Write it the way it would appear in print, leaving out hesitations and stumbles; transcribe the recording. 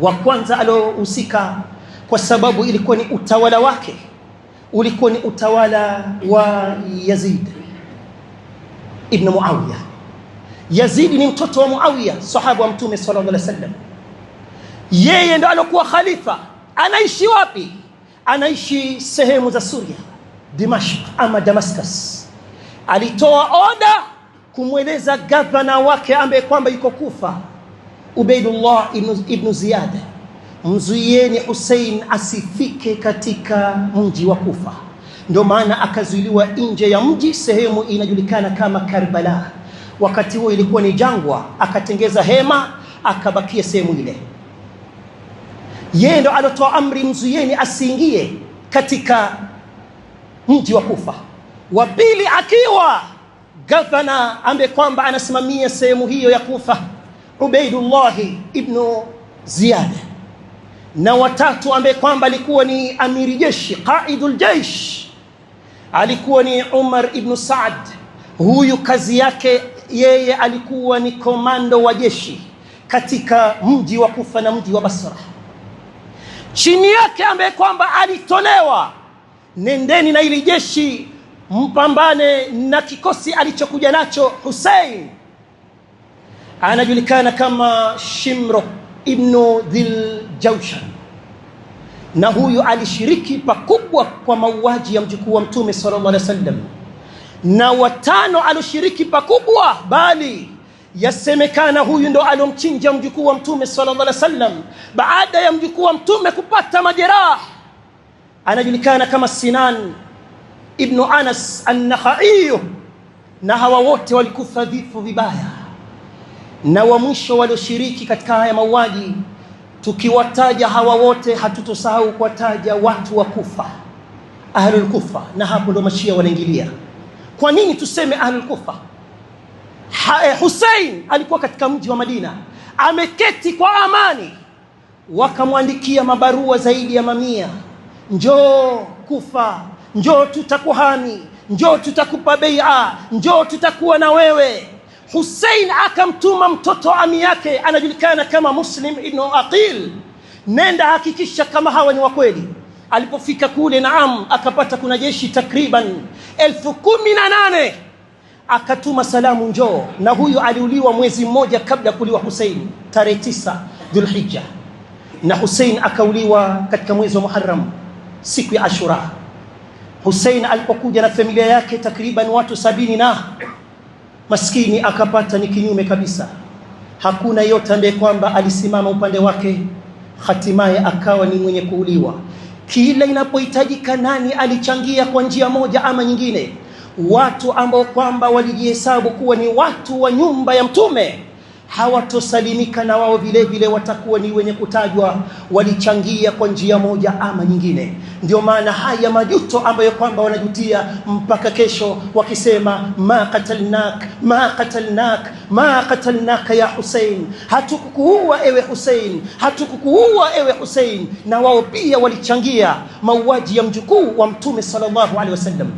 wa kwanza alohusika, kwa sababu ilikuwa ni utawala wake, ulikuwa ni utawala wa Yazid ibn Muawiya. Yazid ni mtoto wa Muawiya, sahaba wa Mtume sallallahu alaihi wasallam. Yeye ndo alokuwa khalifa. Anaishi wapi? Anaishi sehemu za Suria, Dimashq ama Damascus. Alitoa oda kumweleza gavana wake ambaye kwamba yuko Kufa, Ubaydullah ibn Ziyad, mzuieni Hussein asifike katika mji wa Kufa. Ndio maana akazuiliwa nje ya mji, sehemu inajulikana kama Karbala. Wakati huo ilikuwa ni jangwa, akatengeza hema, akabakia sehemu ile. Yeye ndo alotoa amri mzuieni asiingie katika mji wa Kufa. Wa pili akiwa gavana ambaye kwamba anasimamia sehemu hiyo ya Kufa, Ubaydullah ibn Ziyad. Na watatu ambaye kwamba alikuwa ni amiri jeshi, qaidul jaish, alikuwa ni Umar ibn Saad. Huyu kazi yake yeye alikuwa ni komando wa jeshi katika mji wa Kufa na mji wa Basra. Chini yake ambaye kwamba alitolewa, nendeni na ili jeshi mpambane na kikosi alichokuja nacho Hussein, anajulikana kama Shimro ibn Dhil Jawshan. Na huyu alishiriki pakubwa kwa mauaji ya mjukuu wa Mtume sallallahu alaihi wasallam. Na watano alishiriki pakubwa, bali yasemekana huyu ndo alomchinja mjukuu wa Mtume sallallahu alaihi wasallam baada ya mjukuu wa Mtume kupata majeraha. Anajulikana kama Sinan ibn Anas an-Nakhai. Na hawa wote walikufa vifo vibaya. Na wa mwisho walioshiriki katika haya mauaji, tukiwataja hawa wote hatutosahau kuwataja watu wa Kufa, ahlul Kufa. Na hapo ndo Mashia wanaingilia. Kwa nini tuseme ahlul Kufa? Hussein alikuwa katika mji wa Madina, ameketi kwa amani. Wakamwandikia mabarua zaidi ya mamia, njoo Kufa, njoo tutakuhami, njoo tutakupa bai'a, njoo tutakuwa na wewe. Hussein akamtuma mtoto ami yake anajulikana kama Muslim ibn Aqil, nenda hakikisha kama hawa ni wa kweli. Alipofika kule, naam, akapata kuna jeshi takriban 18,000. Akatuma salamu, njoo. Na huyu aliuliwa mwezi mmoja kabla kuliwa Hussein, tarehe 9 Dhulhijja. Na Hussein akauliwa katika mwezi wa Muharram, siku ya Ashura. Hussein alipokuja na familia yake takriban watu 70, na maskini akapata ni kinyume kabisa. Hakuna yote ambaye kwamba alisimama upande wake, hatimaye akawa ni mwenye kuuliwa. Kila inapohitajika nani alichangia kwa njia moja ama nyingine, watu ambao kwamba walijihesabu kuwa ni watu wa nyumba ya Mtume hawatosalimika, na wao vile vile watakuwa ni wenye kutajwa walichangia kwa njia moja ama nyingine. Ndio maana haya majuto ambayo kwamba wanajutia mpaka kesho, wakisema ma qatalnak ma qatalnak ma qatalnaka ya Hussein, hatukukuua ewe Hussein, hatukukuua ewe Hussein. Na wao pia walichangia mauaji ya mjukuu wa Mtume sallallahu alaihi wasallam.